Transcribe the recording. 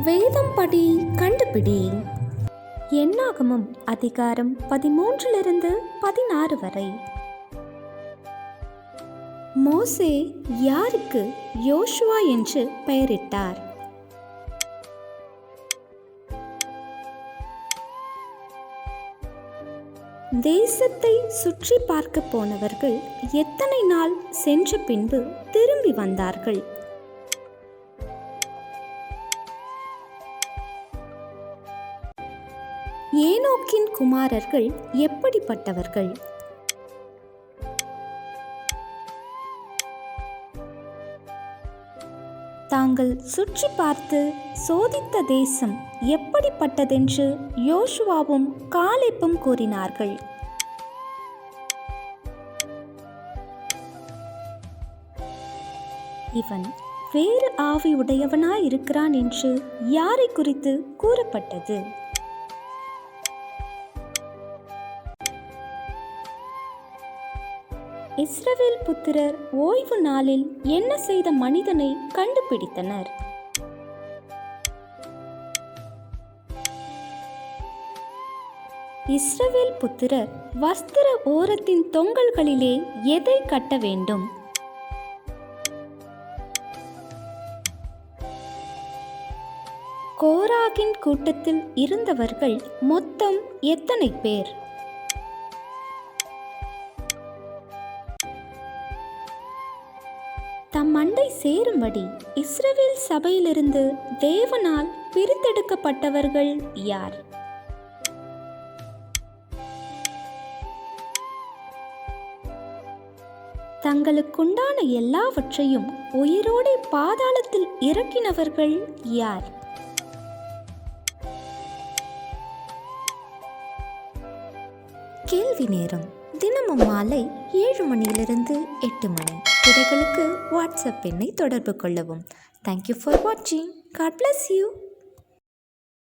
வேதம் படி கண்டுபிடி. என்னாகமம் அதிகாரம் 13-16 வரை. மோசே யாருக்கு யோசுவா என்று பெயரிட்டார்? தேசத்தை சுற்றி பார்க்க போனவர்கள் எத்தனை நாள் சென்ற பின்பு திரும்பி வந்தார்கள்? ஏனோக்கின் குமாரர்கள் எப்படிப்பட்டவர்கள்? தாங்கள் சுற்றி பார்த்து சோதித்த தேசம் எப்படிப்பட்டதென்று யோசுவாவும் காலேப்பும் கூறினார்கள். இவன் வேறு ஆவி உடையவனாயிருக்கிறான் என்று யாரை குறித்து கூறப்பட்டது? இஸ்ரவேல் புத்திரர் ஓய்வு நாளில் என்ன செய்த மனிதனை கண்டுபிடித்தனர்? இஸ்ரவேல் புத்திரர் வஸ்திர ஓரத்தின் தொங்கல்களிலே எதை கட்ட வேண்டும்? கோராகின் கூட்டத்தில் இருந்தவர்கள் மொத்தம் எத்தனை பேர்? தம் மண்டை சேரும்படி இஸ்ரவேல் சபையிலிருந்து தேவனால் பிரித்தெடுக்கப்பட்டவர்கள் யார்? தங்களுக்குண்டான எல்லாவற்றையும் உயிரோடு பாதாளத்தில் இறக்கினவர்கள் யார்? கேள்வி நேரம் தினமும் மாலை 7 மணியிலிருந்து 8 மணி. விடைகளுக்கு வாட்ஸ்அப் எண்ணை தொடர்பு கொள்ளவும். தேங்க்யூ ஃபார் வாட்சிங். God bless you.